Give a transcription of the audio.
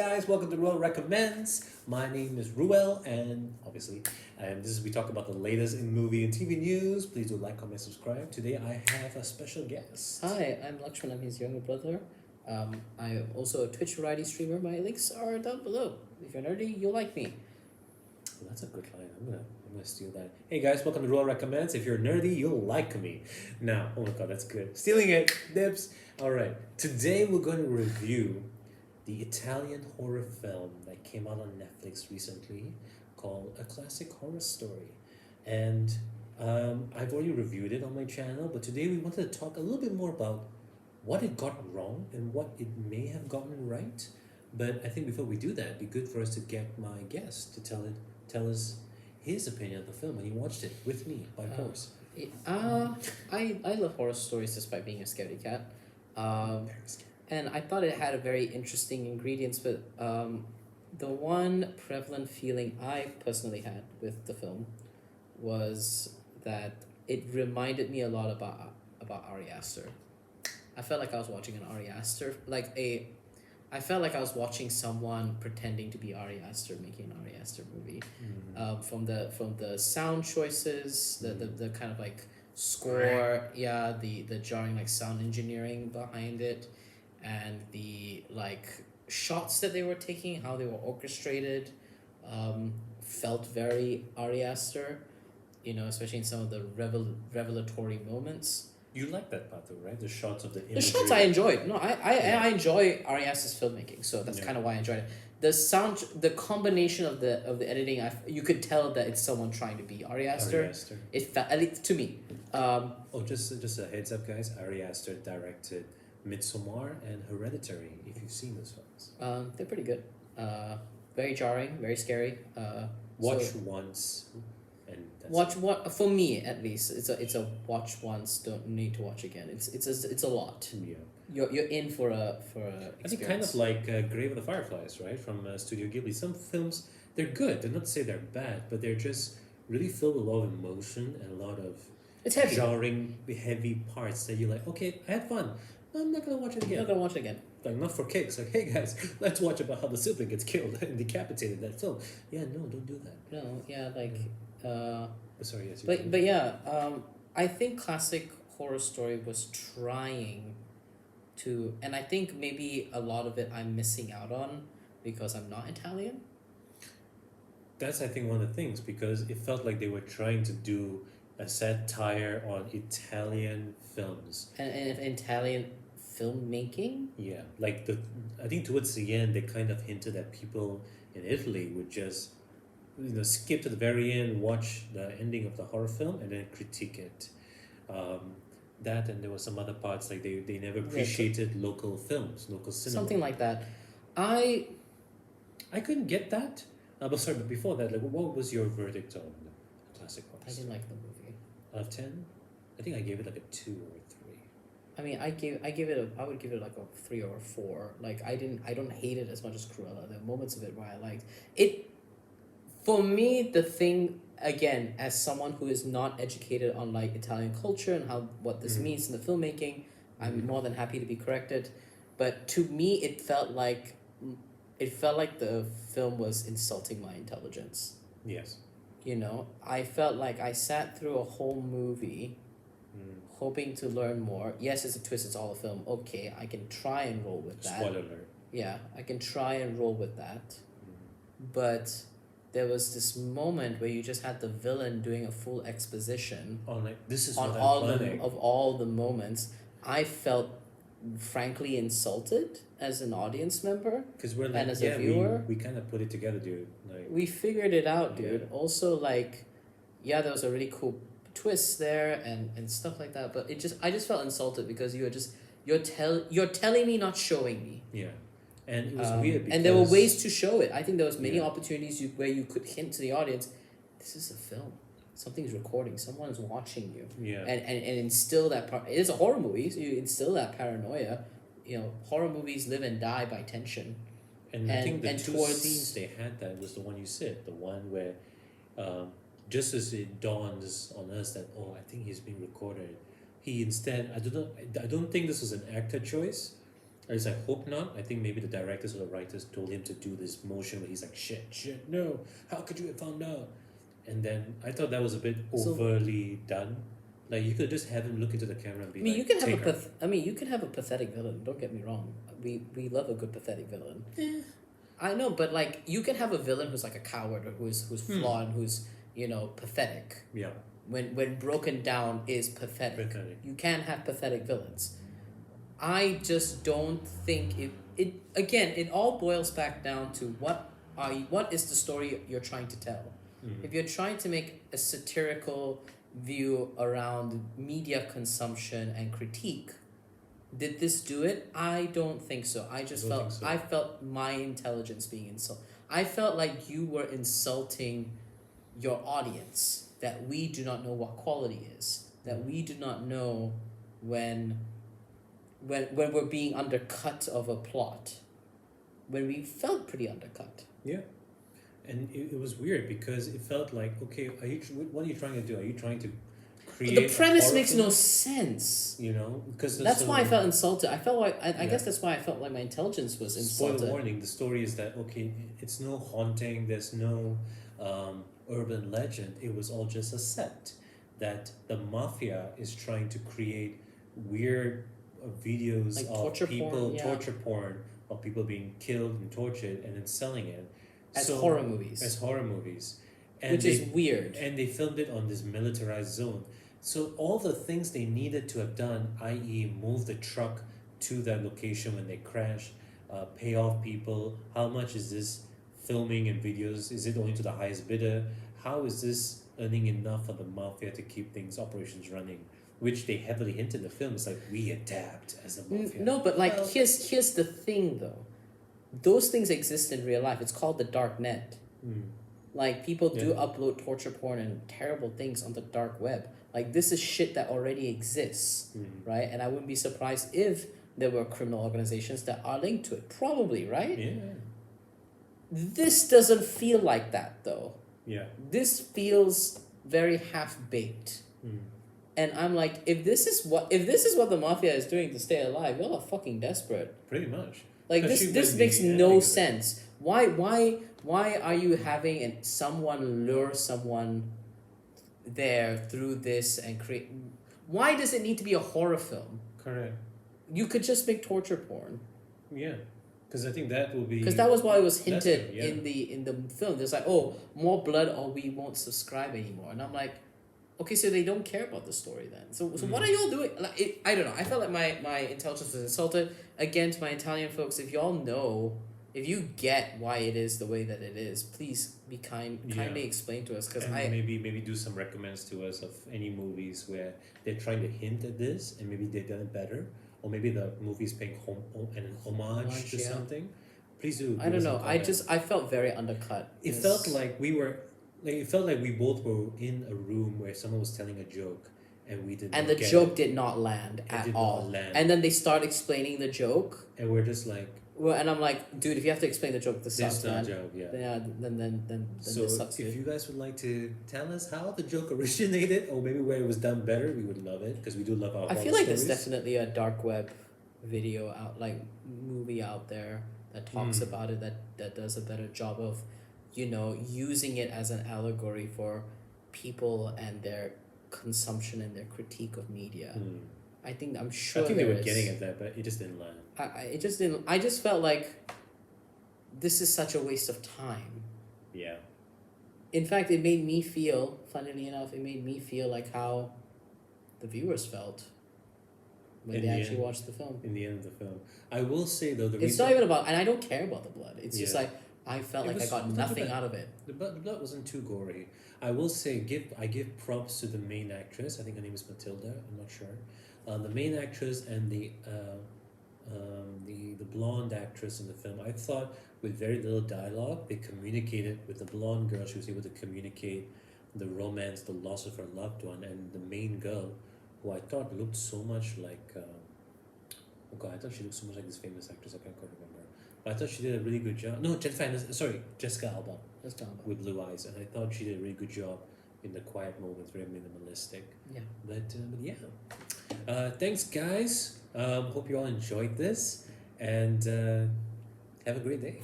Guys, welcome to Reuel Recommends. My name is Reuel, and obviously, this is we talk about the latest in movie and TV news. Please do like, comment, subscribe. Today I have a special guest. Hi, I'm Lakshman. I'm his younger brother. I'm also a Twitch variety streamer. My links are down below. If you're nerdy, you'll like me. Well, that's a good line. I'm gonna steal that. Hey guys, welcome to Reuel Recommends. If you're nerdy, you'll like me. Now, oh my god, that's good. Stealing it, dips. All right. Today we're going to review the Italian horror film that came out on Netflix recently called A Classic Horror Story. And I've already reviewed it on my channel, but today we wanted to talk a little bit more about what it got wrong and what it may have gotten right. But I think before we do that, it'd be good for us to get my guest to tell us his opinion of the film when he watched it with me by force. I love horror stories despite being a scaredy cat. Very scary. And I thought it had a very interesting ingredients, but the one prevalent feeling I personally had with the film was that it reminded me a lot about Ari Aster. I felt like I was watching an Ari Aster, I felt like I was watching someone pretending to be Ari Aster making an Ari Aster movie. From the sound choices, the kind of like score, the jarring like sound engineering behind it, and the like shots that they were taking, how they were orchestrated, felt very Ari Aster, especially in some of the revelatory moments. You like that part though, right? The shots of the imagery. The shots I enjoyed. No, I enjoy Ari Aster's filmmething, so that's kind of why I enjoyed it. The sound, the combination of the editing, you could tell that it's someone trying to be Ari Aster. Ari Aster. It felt, at least to me. Just a heads up, guys. Ari Aster directed Midsommar and Hereditary. If you've seen those films, They're pretty good. Very jarring, very scary. watch once, and that's Watch what for me at least. It's a watch once. Don't need to watch again. It's a lot. Yeah. You're in for a I think kind of like Grave of the Fireflies, right, from Studio Ghibli. Some films, they're good. They're not to say they're bad, but they're just really filled with a lot of emotion and a lot of It's heavy. jarring, heavy parts that you're like, okay, I had fun. I'm not gonna watch it You're again. not gonna watch it again. Like, not for kicks. Like, hey guys, let's watch about how the sibling gets killed and decapitated in that film. Yeah, no, don't do that. No, yeah, Sorry, yes. but yeah, I think classic horror story was trying to, and I think maybe a lot of it I'm missing out on because I'm not Italian. That's, I think, one of the things, because it felt like they were trying to do a satire on Italian films. And Italian filmmaking. Yeah, like I think towards the end they kind of hinted that people in Italy would just, skip to the very end, watch the ending of the horror film, and then critique it. That, and there were some other parts like they never appreciated local films, local cinema. Something like that. I couldn't get that. But before that, like, what was your verdict on the classic horror? didn't like the movie. Out of 10? I think I gave it like a 2 or a 3. I mean, I would give it like a 3 or a 4. Like I don't hate it as much as Cruella. There are moments of it where I liked it. For me, the thing, again, as someone who is not educated on like Italian culture and what this means in the filmmaking, I'm more than happy to be corrected. But to me, it felt like the film was insulting my intelligence. Yes. I felt like I sat through a whole movie hoping to learn more. Yes, it's a twist, it's all a film. Okay, I can try and roll with that. Spoiler alert. Yeah, I can try and roll with that. But there was this moment where you just had the villain doing a full exposition On like, this is on what all I'm planning. of all the moments. I felt frankly insulted as an audience member. Because we're like, and as a viewer, we kind of put it together, dude. Like, we figured it out, dude. Yeah. Also, like, yeah, there was a really cool twist there and stuff like that. But I just felt insulted because you're telling me, not showing me. yeah. And it was weird because... And there were ways to show it. I think there was many Yeah. opportunities where you could hint to the audience, this is a film. Something's recording. Someone's watching you. Yeah. And instill that part. It is a horror movie, so you instill that paranoia. Horror movies live and die by tension. And I think the and two towards- scenes they had that was the one you said, the one where just as it dawns on us that, oh, I think he's being recorded, he instead, I don't think this was an actor choice. At least I hope not. I think maybe the directors or the writers told him to do this motion where he's like, shit, no, how could you have found out? And then I thought that was a bit So- overly done. Like, you could just have him look into the camera and be I mean, like, you can have "Take her." you can have a pathetic villain. Don't get me wrong. We love a good pathetic villain. I know, but like you can have a villain who's like a coward or who's flawed and who's pathetic. Yeah, When broken down is pathetic. pathetic. You can have pathetic villains. I just don't think it again. It all boils back down to what is the story you're trying to tell. Mhm. If you're trying to make a satirical view around media consumption and critique, did this do it? I don't think so. I just Don't felt think so. I felt my intelligence being insulted. I felt like you were insulting your audience, that we do not know what quality is, that we do not know when we're being undercut of a plot, when we felt pretty undercut. Yeah. And it was weird because it felt like, okay, what are you trying to do? Are you trying to create The a premise horror makes film? no sense. Because That's why I felt insulted. I felt like I Yeah. guess that's why I felt like my intelligence was Spoiler insulted. warning, the story is that, okay, it's no haunting, there's no urban legend, it was all just a set. That the mafia is trying to create weird videos Like of torture people, porn, yeah. torture porn, of people being killed and tortured and then selling it. As So- horror movies. As horror movies. And Which they, is weird. and they filmed it on this militarized zone. So all the things they needed to have done, i.e., move the truck to that location when they crash, pay off people. How much is this filming and videos? Is it only to the highest bidder? How is this earning enough for the mafia to keep things operations running? Which they heavily hint in the film. It's like, we adapt as the mafia. No, but like Well- here's the thing though. Those things exist in real life. It's called the dark net. Mm. Like people do Yeah. upload torture porn and terrible things on the dark web. Like this is shit that already exists, Mm. right? And I wouldn't be surprised if there were criminal organizations that are linked to it. Probably, right? Yeah. This doesn't feel like that though. Yeah. This feels very half baked. Mm. And I'm like, if this is what the mafia is doing to stay alive, y'all are fucking desperate. Pretty much. Like Especially this when makes the no ending of it. sense. Why are you having someone lure someone there through this and create? Why does it need to be a horror film? Correct. You could just make torture porn. Yeah. Because I think that will be... Because that was why it was That's hinted it, yeah. in the film. There's like, oh, more blood or we won't subscribe anymore. And I'm like, okay, so they don't care about the story then. So what are y'all doing? Like, I don't know. I felt like my intelligence was insulted. Again, to my Italian folks, if y'all know, if you get why it is the way that it is, please be kindly Yeah. explain to us. Because And maybe do some recommends to us of any movies where they're trying to hint at this and maybe they've done it better, or maybe the movie's paying an homage to yeah. something. Please do. I give don't us a know. comment. I felt very undercut. It This- felt like it felt like we both were in a room where someone was telling a joke and we didn't. and the get joke it, did not land It at did not all. land. And then they start explaining the joke. and we're just like, Well, and I'm like, dude, if you have to explain the joke, this this sucks, not man. joke, yeah. Yeah, then So this sucks. if Dude. you guys would like to tell us how the joke originated or maybe where it was done better, we would love it because we do love our I horror feel like there's stories. definitely a dark web video out, like movie out there that talks about it, that does a better job of, using it as an allegory for people and their consumption and their critique of media. I'm sure I think they there were is. getting at that, but it just didn't land. I just felt like this is such a waste of time. Yeah. In fact, it made me feel, funnily enough, like how the viewers felt when In they the actually end. watched the film. In the end of the film, I will say though It's not even about, and I don't care about the blood. It's just Yeah. like I felt It like I was got not too nothing bad. out of it. the blood wasn't too gory. I will say I give props to the main actress. I think her name is Matilda. I'm not sure. The main actress and the blonde actress in the film. I thought with very little dialogue, they communicated with the blonde girl. She was able to communicate the romance, the loss of her loved one, and the main girl, who I thought looked so much like. Oh God, I thought she looked so much like this famous actress. I can't quite remember. But I thought she did a really good job. No, Jessica Alba That's dumb. with blue eyes, and I thought she did a really good job in the quiet moments, very minimalistic. Yeah. But yeah, thanks guys. Hope you all enjoyed this, and have a great day.